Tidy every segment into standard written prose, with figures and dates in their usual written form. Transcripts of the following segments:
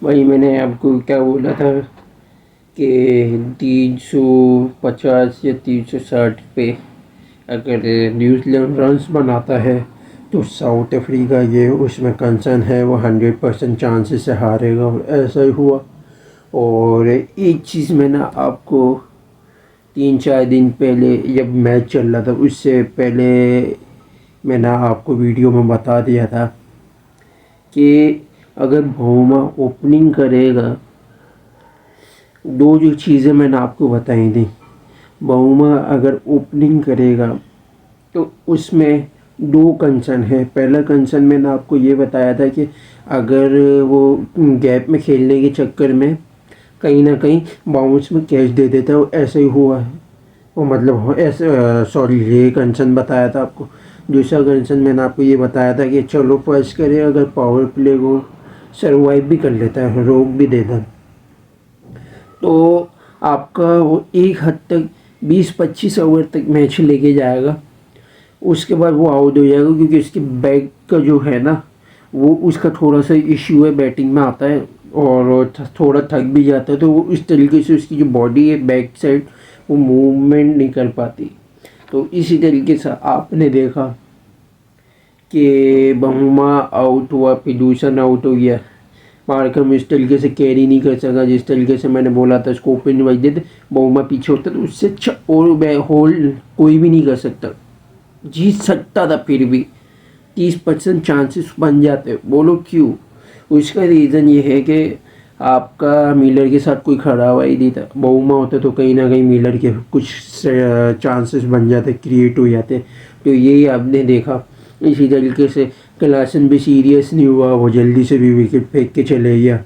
वही मैंने आपको क्या बोला था कि 350 या 360 पे अगर न्यूजीलैंड रन्स बनाता है तो साउथ अफ्रीका ये उसमें कंसर्न है वो 100% चांसेस से हारेगा, और ऐसा ही हुआ। और एक चीज़ मैं ना आपको 3-4 दिन पहले जब मैच चल रहा था उससे पहले मैंने आपको वीडियो में बता दिया था कि अगर भौमा ओपनिंग करेगा, दो जो चीज़ें मैंने आपको बताई थी, भौमा अगर ओपनिंग करेगा तो उसमें दो कंसर्न है। पहला कंसर्न मैंने आपको ये बताया था कि अगर वो गैप में खेलने के चक्कर में कहीं ना कहीं बाउंस में कैच दे देता है, वो ऐसे ही हुआ है। वो मतलब ऐसे सॉरी, ये कंसर्न बताया था आपको। दूसरा कंसर्न मैंने आपको ये बताया था कि चलो फर्स्ट करे, अगर पावर प्ले को सर्वाइव भी कर लेता है, रोक भी देता है, तो आपका वो एक हद तक 20-25 ओवर तक मैच लेके जाएगा। उसके बाद वो आउट हो जाएगा, क्योंकि उसकी बैक का जो है ना, वो उसका थोड़ा सा इश्यू है, बैटिंग में आता है और थोड़ा थक भी जाता है, तो वो इस तरीके से उसकी जो बॉडी है बैक साइड वो मूवमेंट नहीं कर पाती। तो इसी तरीके से आपने देखा कि बहुमा आउट हुआ, फिर दूसरा आउट हो गया, मार्करम इस तरीके से कैरी नहीं कर सका जिस तरीके से मैंने बोला था। उसको ओपन बज देते, बहुमा पीछे होता तो उससे अच्छा और होल्ड कोई भी नहीं कर सकता। जीत सकता था, फिर भी 30% चांसेस बन जाते। बोलो क्यों? उसका रीज़न ये है कि आपका मिलर के साथ कोई खड़ा हुआ ही नहीं था। बहुमा होता तो कहीं ना कहीं मिलर के कुछ चांसेस बन जाते, क्रिएट हो जाते। तो यही आपने देखा। इसी तरीके से क्लासन भी सीरियस नहीं हुआ, वो जल्दी से भी विकेट फेंक के चले गया।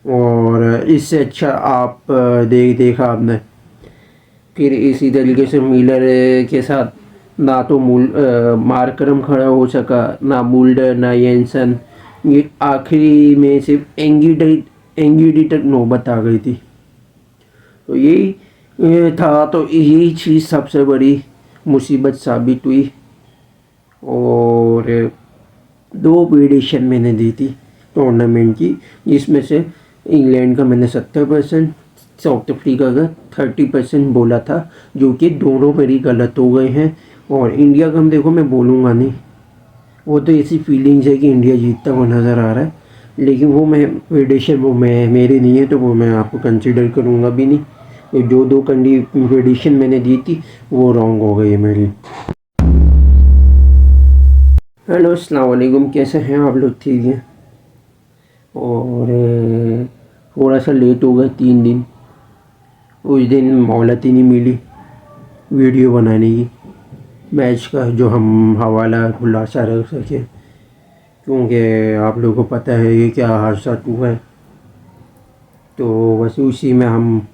और इससे अच्छा आप देखा आपने, फिर इसी तरीके से मिलर के साथ ना तो मार्करम खड़ा हो सका, ना मुल्डर, ना येंसन। ये आखिरी में सिर्फ एंगीडी तक नौबत आ गई थी। तो यही था, तो यही चीज़ सबसे बड़ी मुसीबत साबित हुई। और दो प्रेडिक्शन मैंने दी थी टूर्नामेंट की, जिसमें से इंग्लैंड का मैंने 70%, साउथ अफ्रीका का 30% बोला था, जो कि दोनों मेरी गलत हो गए हैं। और इंडिया का हम देखो मैं बोलूँगा नहीं, वो तो ऐसी फीलिंग्स है कि इंडिया जीतता हुआ नज़र आ रहा है, लेकिन वो मैं प्रेडिक्शन वो मैं मेरी नहीं है, तो वो मैं आपको कंसिडर करूँगा भी नहीं। तो जो दो प्रेडिक्शन मैंने दी थी वो रॉन्ग हो गई है मेरी। हेलो, अस्सलाम वालेकुम, कैसे हैं आप लोग? ठीक हैं। और थोड़ा सा लेट हो गया, 3 दिन। उस दिन मोहलत ही नहीं मिली वीडियो बनाने की मैच का, जो हम हवाला खुलासा रख सके, क्योंकि आप लोगों को पता है कि क्या हादसा हुआ है। तो बस उसी में हम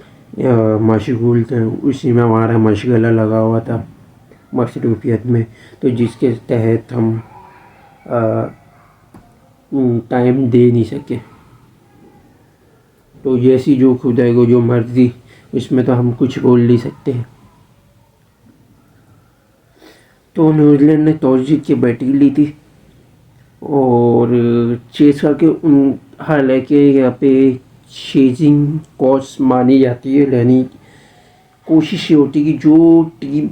मशगूल थे, उसी में हमारा मशगला लगा हुआ था, मसरूफियत में। तो जिसके तहत हम टाइम दे नहीं सके। तो जैसी जो खुदा को जो मर्ज़ी, उसमें तो हम कुछ बोल नहीं सकते हैं। तो न्यूजीलैंड ने टॉस जीत के बैटिंग ली थी और चेस करके उन, हालांकि यहाँ पे चेजिंग कॉस्ट मानी जाती है, यानी कोशिश ये होती है कि जो टीम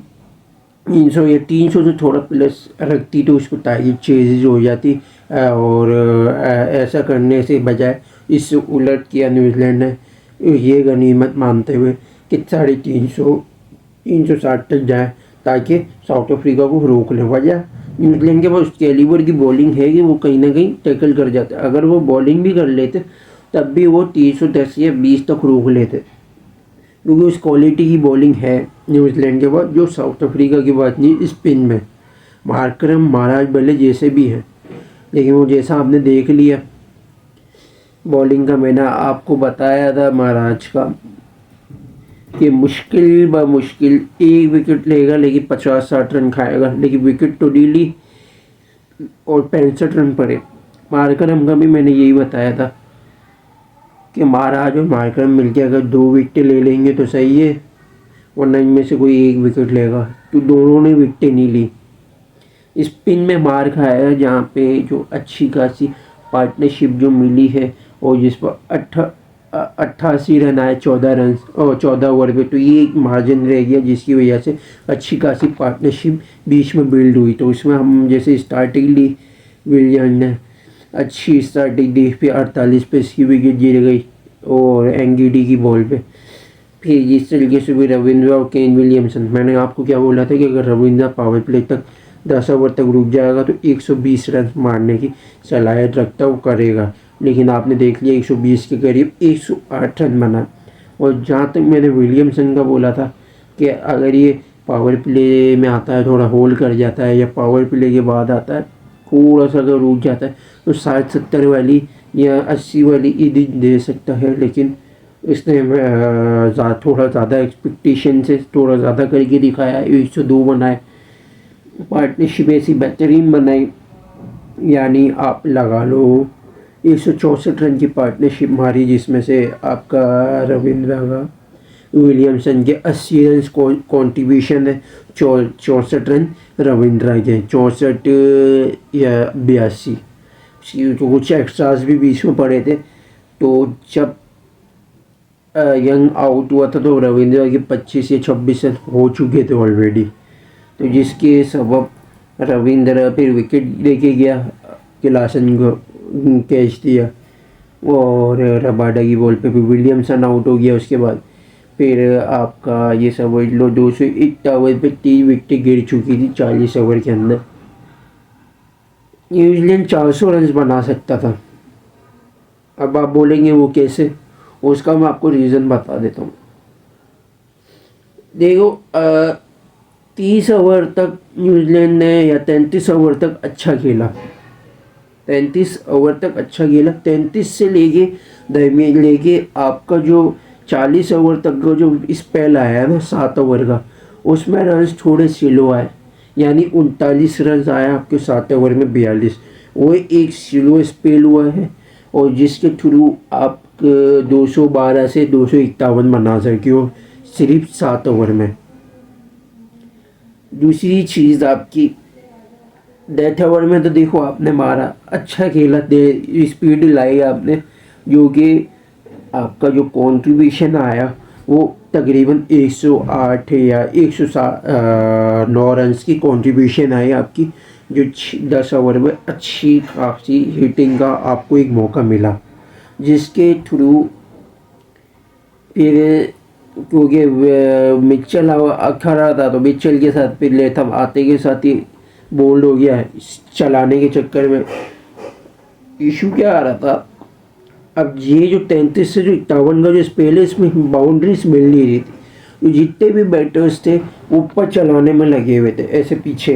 300 या 300 से थोड़ा प्लस रखती तो उसको टारगेट चेज हो जाती। और ऐसा करने से बजाय इससे उलट किया न्यूजीलैंड ने, ये गनीमत मानते हुए कि 350 360 तक जाए, ताकि साउथ अफ्रीका को रोक लें। वजह न्यूजीलैंड के पास कैलिबर की बॉलिंग है कि वो कहीं ना कहीं टैकल कर जाते। अगर वो बॉलिंग भी कर लेते तब भी वो 310 या 20 तक रोक लेते, क्योंकि उस क्वालिटी की बॉलिंग है न्यूजीलैंड के पास, जो साउथ अफ्रीका की बात नहीं। स्पिन में मार्करम, महाराज भले जैसे भी हैं, लेकिन वो जैसा आपने देख लिया बॉलिंग का, मैंने आपको बताया था महाराज का कि मुश्किल ब मुश्किल एक विकेट लेगा, लेकिन 50-60 रन खाएगा, लेकिन विकेट तो डेली और 65 रन पड़े। मार्करम का भी मैंने यही बताया था कि महाराज और मार्करम मिलकर अगर 2 विकेट ले लेंगे तो सही है, वरना इनमें से कोई एक विकेट लेगा। तो दोनों ने विकेटें नहीं ली। स्पिन में मार खाया, जहाँ पे जो अच्छी खासी पार्टनरशिप जो मिली है और जिस पर 88 रन आए 14 रन और 14 ओवर पे। तो ये एक मार्जिन रह गया जिसकी वजह से अच्छी खासी पार्टनरशिप बीच में बिल्ड हुई। तो उसमें हम जैसे स्टार्टिंग ली, विलियम ने अच्छी स्टार्टिंग दी, फिर 48 पे इसकी विकेट गिर गई और एंगीडी की बॉल पे। फिर जिस तरीके से भी रविंद्र और केन विलियमसन, मैंने आपको क्या बोला था कि अगर रविंद्र पावर प्ले तक 10 ओवर तक रुक जाएगा तो 120 रन मारने की सलाहियत रखता वो करेगा, लेकिन आपने देख लिया 120 के करीब 108 रन बना। और जहाँ तक मैंने विलियमसन का बोला था कि अगर ये पावर प्ले में आता है, थोड़ा होल्ड कर जाता है या पावर प्ले के बाद आता है थोड़ा सा अगर रुक जाता है तो 60-70 वाली या 80 वाली इनिंग दे सकता है। लेकिन इसने थोड़ा ज़्यादा एक्सपेक्टेशन से थोड़ा ज़्यादा करके दिखाया, 102 बनाए, पार्टनरशिप ऐसी बेहतरीन बनाई, यानी आप लगा लो 164 रन की पार्टनरशिप मारी, जिसमें से आपका रविंद्र का विलियमसन के 80 रन कॉन्ट्रीब्यूशन है, 64 रन रविंद्र के, 64 या 82, तो कुछ एक्स्ट्रास भी बीच में पड़े थे। तो जब यंग आउट हुआ था तो रविंद्र के 25 या 26 रन हो चुके थे ऑलरेडी, तो जिसके सबब रविंद्र फिर विकेट लेके गया, क्लासन को कैच दिया और रबाडा की बॉल पे भी विलियमसन आउट हो गया। उसके बाद फिर आपका ये समझ लो 251 पे 3 विकेटें गिर चुकी थी 40 ओवर के अंदर। न्यूजीलैंड 400 रन बना सकता था। अब आप बोलेंगे वो कैसे, उसका मैं आपको रीज़न बता देता हूँ। देखो 30 ओवर तक न्यूजीलैंड ने या 33 ओवर तक अच्छा खेला, 33 ओवर तक अच्छा खेला, 33 से लेके आपका जो 40 ओवर तक का जो स्पेल आया है ना 7 ओवर का, उसमें रन थोड़े स्लो आए, यानी 39 रन आया आपके 7 ओवर में 42, वो एक स्लो स्पेल हुआ है और जिसके थ्रू आप 212 से 251 बना सके हो सिर्फ 7 ओवर में। दूसरी चीज़ आपकी डेथ ओवर में तो देखो आपने मारा, अच्छा खेला, स्पीड लाई आपने, जो कि आपका जो कंट्रीब्यूशन आया वो तकरीबन 108 या 109 रन की कंट्रीब्यूशन आई आपकी, जो 10 ओवर में अच्छी खासी हिटिंग का आपको एक मौका मिला, जिसके थ्रू फिर क्योंकि मिचेल खड़ा था तो मिचेल के साथ फिर लेथम आते के साथ ही बोल्ड हो गया है चलाने के चक्कर में। इशू क्या आ रहा था, अब ये जो 33 से जो 51 का जो स्पेल है इसमें बाउंड्रीज मिल नहीं रही थी, तो जितने भी बैटर्स थे ऊपर चलाने में लगे हुए थे ऐसे पीछे।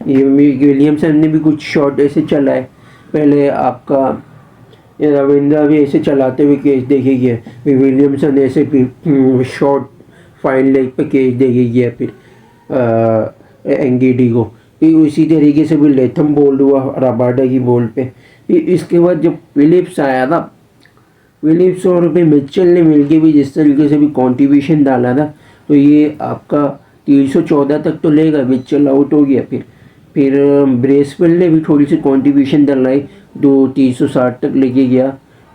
ये विलियमसन ने भी कुछ शॉट ऐसे चलाए, पहले आपका रविंद्र भी ऐसे चलाते हुए कैच देखे गया, फिर विलियमसन ऐसे भी शॉट फाइन लेग पे कैच देखे गया, फिर एंगीडी को, फिर उसी तरीके से भी लेथम बोल्ड हुआ रबाडा की बॉल पे। फिर इसके बाद जब फिलिप्स आया था, फिलिप्स और फिर मिचेल ने मिलके भी जिस तरीके से भी कंट्रीब्यूशन डाला था, तो ये आपका 314 तक तो लेगा, मिचेल आउट हो गया, फिर ब्रेसवेल ने भी थोड़ी सी कंट्रीब्यूशन डलाई, 360 तक लेके गया,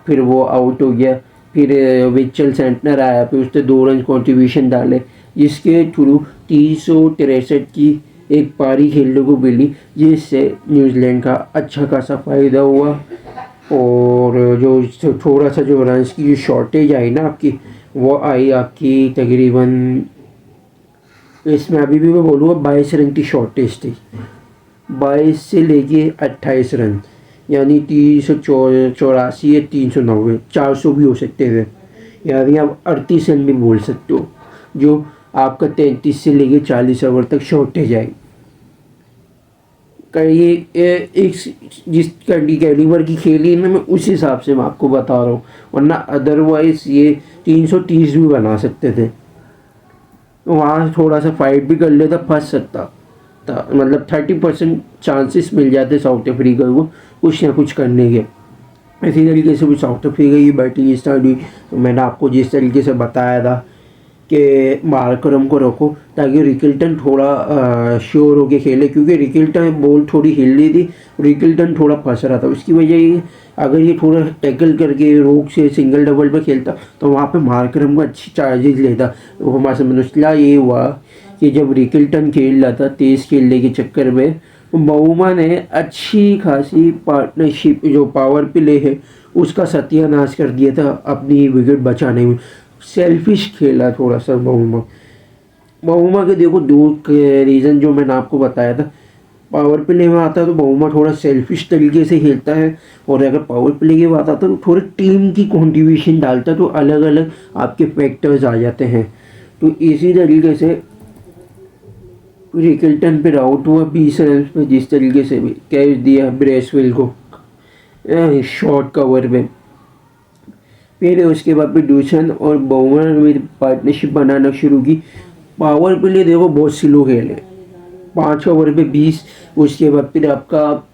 फिर वो आउट हो गया, फिर मिचेल सेंटनर आया, फिर उसने 2 रन कंट्रीब्यूशन डाले, जिसके थ्रू 363 की एक पारी खेलने को मिली, जिससे न्यूजीलैंड का अच्छा खासा फ़ायदा हुआ। और जो थोड़ा सा जो रन्स की जो शॉर्टेज आई ना आपकी, वो आई आपकी तकरीबन, इसमें अभी भी मैं बोलूँगा 22 रन की शॉर्टेज थी, 22 से लेके 28 रन, यानी 384 या 390, 400 भी हो सकते थे, यानी आप 38 रन भी बोल सकते हो, जो आपका 33 से लेके 40 ओवर तक शॉर्टेज आई। ये एक जिस कैलिबर की खेली है ना, मैं उस हिसाब से मैं आपको बता रहा हूँ, वरना अदरवाइज़ ये 330 भी बना सकते थे, वहाँ थोड़ा सा फाइट भी कर लेता, फंस सकता था, मतलब 30% चांसेस मिल जाते साउथ अफ्रीका को कुछ ना कुछ करने के। इसी तरीके से भी साउथ अफ्रीका की बैटिंग स्टार्ट हुई, तो मैंने आपको जिस तरीके से बताया था कि मार्करम को रखो ताकि रिकिल्टन थोड़ा श्योर होके खेले, क्योंकि रिकिल्टन बॉल थोड़ी हिल रही थी, रिकिल्टन थोड़ा फंस रहा था। उसकी वजह ये अगर ये थोड़ा टैकल करके रोक से सिंगल डबल पे खेलता तो वहाँ पे मार्करम को अच्छी चार्जेस लेता। तो हमारे साथ मसला ये हुआ कि जब रिकिल्टन खेल रहा था तेज़ खेलने के चक्कर में, तो बउमा ने अच्छी खासी पार्टनरशिप जो पावर प्ले है उसका सत्यानाश कर दिया था अपनी विकेट बचाने में। सेल्फिश खेला थोड़ा सा बहुमा। बहुमा के देखो दो रीज़न जो मैंने आपको बताया था। पावर प्ले में आता है तो बहुमा थोड़ा सेल्फिश तरीके से खेलता है, और अगर पावर प्ले की बात आता है तो थोड़ी टीम की कंट्रीब्यूशन डालता है, तो अलग अलग आपके फैक्टर्स आ जाते हैं। तो इसी तरीके से रिकल्टन पे आउट हुआ 20 रन पे, जिस तरीके से भी कैच दिया ब्रेसवेल को शॉर्ट कवर में। फिर उसके बाद फिर दूसन और बउमर में पार्टनरशिप बनाना शुरू की। पावर प्ले देखो बहुत स्लो खेले, 5 ओवर पे 20। उसके बाद फिर आपका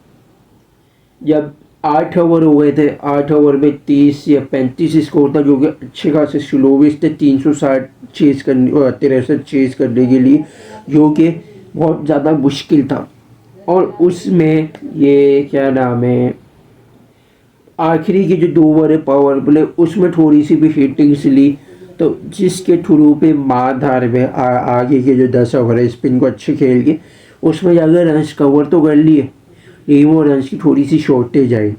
जब 8 ओवर हो गए थे, 8 ओवर में 30 या 35 स्कोर था, जो कि अच्छे खासे स्लोवेस्ट थे 360 चेज करने 63 चेज करने के लिए, जो कि बहुत ज़्यादा मुश्किल था। और उसमें ये क्या नाम है, आखिरी के जो 2 ओवर है पावर प्ले उसमें थोड़ी सी भी हिटिंग्स ली, तो जिसके थ्रू पे मारधार में आगे के जो 10 ओवर है स्पिन को अच्छे खेल के उसमें जाकर रन्स कवर तो कर लिए, लेकिन वो रन्स की थोड़ी सी शॉर्टेज आई।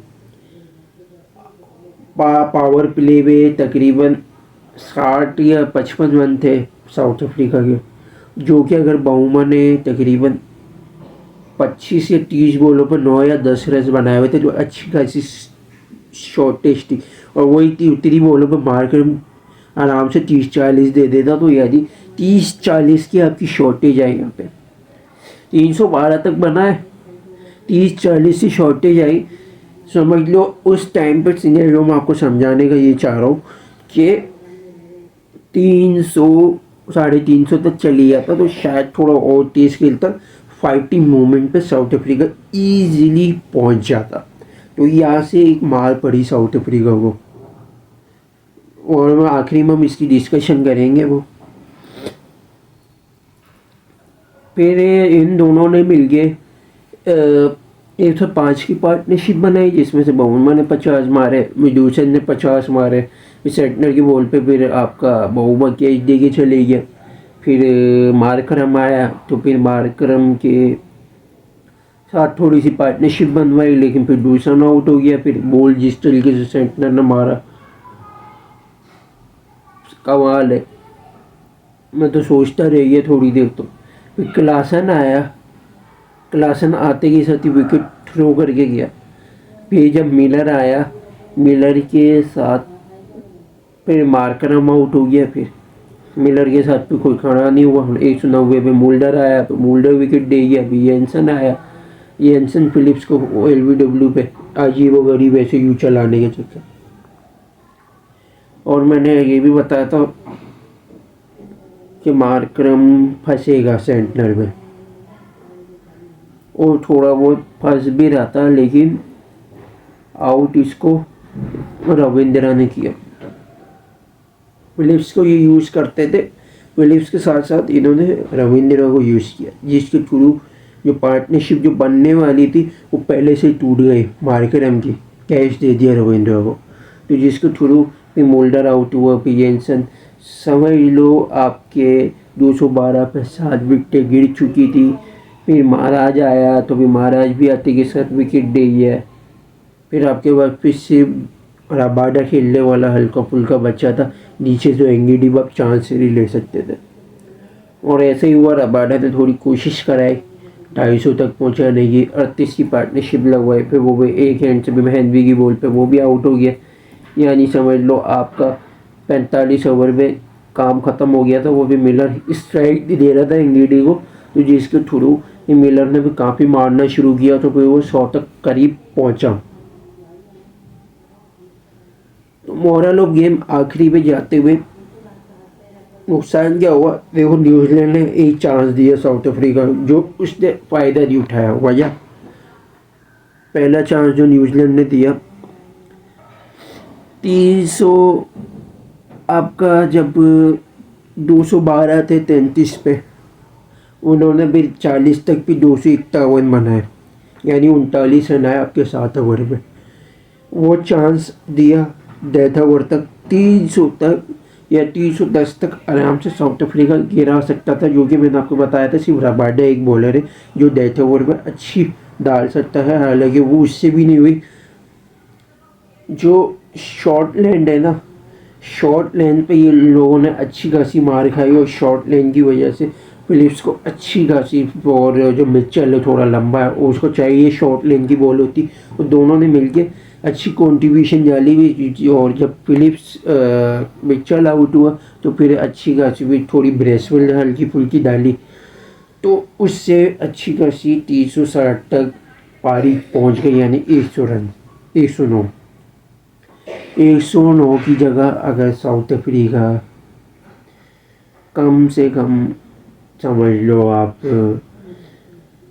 पावर प्ले में तकरीबन 60 या 55 रन थे साउथ अफ्रीका के, जो कि अगर बाउमा ने तकरीबन 25 या 30 बॉलों पर 9 या 10 रन बनाए हुए थे, जो अच्छी खासी शॉर्टेज थी। और वही उतनी बॉलों पर मारकर आराम से 30-40 दे देता, तो यानी 30-40 की आपकी शॉर्टेज आई। यहाँ पे 312 तक बना है, 30-40 की शॉर्टेज आई। समझ लो उस टाइम पर सिनेरियो में आपको समझाने का ये चाह रहा हूँ कि 300 350 तक चली जाता तो शायद थोड़ा और तेज खेलता, फाइटिंग मोमेंट पे साउथ अफ्रीका इजीली पहुंच जाता। तो यहाँ से एक मार पड़ी साउथ अफ्रीका को, और आखिरी में हम इसकी डिस्कशन करेंगे वो। फिर इन दोनों ने मिलके 105 की पार्टनरशिप बनाई, जिसमें से बहुमा ने 50 मारे, मिडूसन ने 50 मारे। फिर सेटनर की बॉल पे फिर आपका बहुमा कैच दे के चले गया। फिर मार्करम आया तो फिर मार्करम के साथ थोड़ी सी पार्टनरशिप बनवाई, लेकिन फिर दूसरा आउट हो गया। फिर बॉल जिस तरीके से सेटनर ने मारा कमाल है, मैं तो सोचता रह गया थोड़ी देर। तो फिर क्लासन आया, क्लासन आते के साथ ही विकेट थ्रो करके गया। फिर जब मिलर आया, मिलर के साथ फिर मार्करम आउट हो गया। फिर मिलर के साथ भी कोई खड़ा नहीं हुआ। 190 पे मूल्डर आया तो मूल्डर विकेट दे गया। अभी येंसन आया, येंसन फिलिप्स को LBW पे अजीब व गरीब ऐसे यूँ चलाने के चक्कर। और मैंने ये भी बताया था कि मार्करम फंसेगा सेंटनर में, और थोड़ा बहुत फंस भी रहा था, लेकिन आउट इसको रविंद्रा ने किया। फिलिप्स को ये यूज़ करते थे, फिलिप्स के साथ साथ इन्होंने रविंद्रा को यूज़ किया, जिसके थ्रू जो पार्टनरशिप जो बनने वाली थी वो पहले से टूट गई। मार्करम की कैच दे दिया रविंद्रा को, तो जिसके थ्रू फिर मोल्डर आउट हुआ। फिर येंसन, समझ लो आपके 212 पे 7 विकेटें गिर चुकी थी। फिर महाराज आया तो फिर महाराज भी आते के साथ विकेट दे गया। फिर आपके बाद फिर से रबाडा खेलने वाला हल्का फुल्का बच्चा था, नीचे से एंगीडी आप चांस से ही ले सकते थे। और ऐसे ही हुआ, रबाडा ने थोड़ी कोशिश कराई 250 तक पहुंचाने की, 38 की पार्टनरशिप लगवाई। फिर वो भी एक हैंड से भी हेनरी की बॉल पे वो भी आउट हो गया। यानी समझ लो आपका 45 ओवर में काम ख़त्म हो गया था। वो भी मिलर स्ट्राइक दे रहा था एंगीडी को, तो जिसके थ्रू मिलर ने भी काफ़ी मारना शुरू किया, तो फिर वो 100 तक करीब पहुंचा। तो मोरल ऑफ गेम आखिरी में जाते हुए नुकसान क्या हुआ, देखो न्यूजीलैंड ने एक चांस दिया साउथ अफ्रीका, जो उसने फ़ायदा नहीं उठाया। वजह, पहला चांस जो न्यूजीलैंड ने दिया 300 आपका जब 212 थे 33 पे, उन्होंने फिर 40 तक भी 251 बनाए, यानी 39 रन आए आपके 7 ओवर में। वो चांस दिया डेथ ओवर तक 300 तक या 310 तक आराम से साउथ अफ्रीका गिरा सकता था, जो कि मैंने आपको बताया था सिर्फ रबाडा एक बॉलर है जो डेथ ओवर में अच्छी डाल सकता है, हालांकि वो उससे भी नहीं हुई। जो शॉर्ट लैंड है ना, शॉर्ट लैंड पे ये लोगों ने अच्छी खासी मार खाई और शॉर्ट लैंड की वजह से फिलिप्स को अच्छी खासी, और जो मिचेल है थोड़ा लंबा है उसको चाहिए शॉर्ट लेन की बॉल होती, और दोनों ने मिलके अच्छी कंट्रीब्यूशन डाली हुई। और जब फिलिप्स मिचेल आउट हुआ तो फिर अच्छी खासी भी थोड़ी ब्रेसवेल हल्की फुल्की डाली, तो उससे अच्छी खासी 360 तक पारी पहुंच गई, यानी 100 रन 109 109 की जगह अगर साउथ अफ्रीका कम से कम समझ लो आप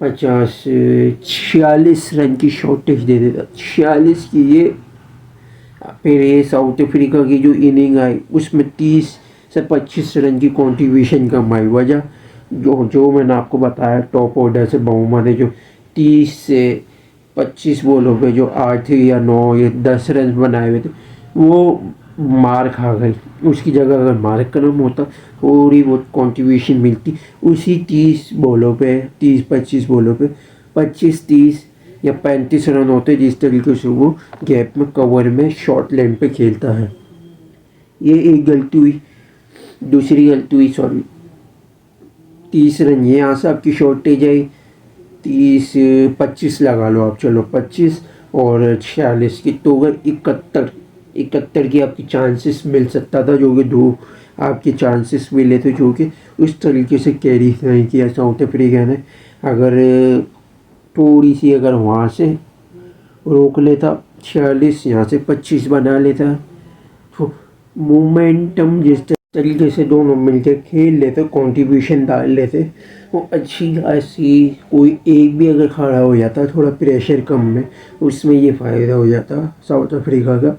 46 रन की शॉर्टेज दे देता, 46 की, ये फिर ये साउथ अफ्रीका की जो इनिंग आई उसमें 30 से 25 रन की कंट्रीब्यूशन कम आई। वजह जो मैंने आपको बताया, टॉप ऑर्डर से बहुमा ने जो 30 से 25 बॉलों पे जो 8 या 9 या 10 रन बनाए हुए थे वो मार खा गई। उसकी जगह अगर मार्करम होता थोड़ी बहुत कंट्रीब्यूशन मिलती, उसी 30 बॉलों पे 30-25 बॉलों पे 25-30 या 35 रन होते, जिस तरीके से वो गैप में कवर में शॉर्ट लेंथ पे खेलता है। ये एक गलती हुई। दूसरी गलती हुई, सॉरी, 30 रन ये यहाँ से आपकी शॉर्टेज आई, 30-25 लगा लो आप, चलो 25 और 46 की तो अगर 71 की आपकी चांसेस मिल सकता था, जो कि 2 आपके चांसेस मिले थे, जो कि उस तरीके से कैरी नहीं किया साउथ अफ्रीका ने। अगर थोड़ी सी अगर वहाँ से रोक लेता, 46 यहाँ से 25 बना लेता, तो मोमेंटम जिस तरीके से दोनों मिलकर खेल लेते, कंट्रीब्यूशन डाल लेते, वो अच्छी खासी कोई एक भी अगर खड़ा हो जाता थोड़ा प्रेशर कम में, उसमें ये फ़ायदा हो जाता साउथ अफ्रीका का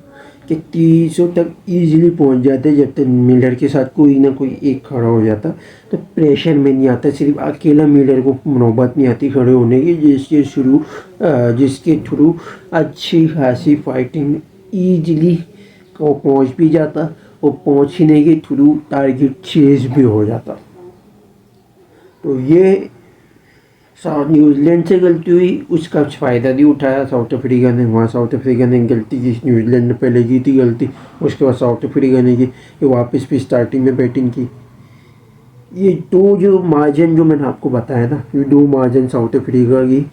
कि 300 तक ईजिली पहुंच जाते। जब तक मिलर के साथ कोई ना कोई एक खड़ा हो जाता तो प्रेशर में नहीं आता, सिर्फ अकेला मिलर को नौबत नहीं आती खड़े होने की, जिसके थ्रू अच्छी खासी फाइटिंग ईजिली को पहुंच भी जाता और पहुंचने के थ्रू टारगेट चेज भी हो जाता। तो ये साउथ न्यूजीलैंड से गलती हुई, उसका फ़ायदा नहीं उठाया साउथ अफ्रीका ने। वहाँ साउथ अफ्रीका ने गलती की, न्यूजीलैंड ने पहले की थी गलती, उसके बाद साउथ अफ्रीका ने की, ये वापस भी स्टार्टिंग में बैटिंग की। ये दो जो मार्जिन जो मैंने आपको बताया ना, ये 2 मार्जिन साउथ अफ्रीका की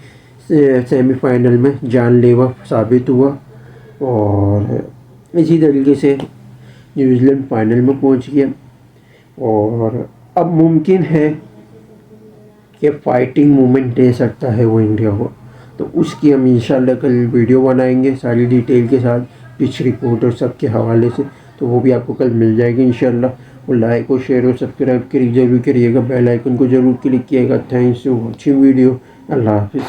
सेमीफाइनल में जानलेवा साबित हुआ, और इसी तरीके से न्यूजीलैंड फाइनल में पहुंच गया। और अब मुमकिन है कि फाइटिंग मूवमेंट दे सकता है वो इंडिया को, तो उसकी हम इंशाल्लाह कल वीडियो बनाएंगे सारी डिटेल के साथ, पिच रिपोर्ट और सब के हवाले से, तो वो भी आपको कल मिल जाएगी इंशाल्लाह। और लाइक और शेयर और सब्सक्राइब जरूर करिएगा, बेल आइकन को ज़रूर क्लिक किएगा। Thanks for watching video. अल्लाह हाफिज़।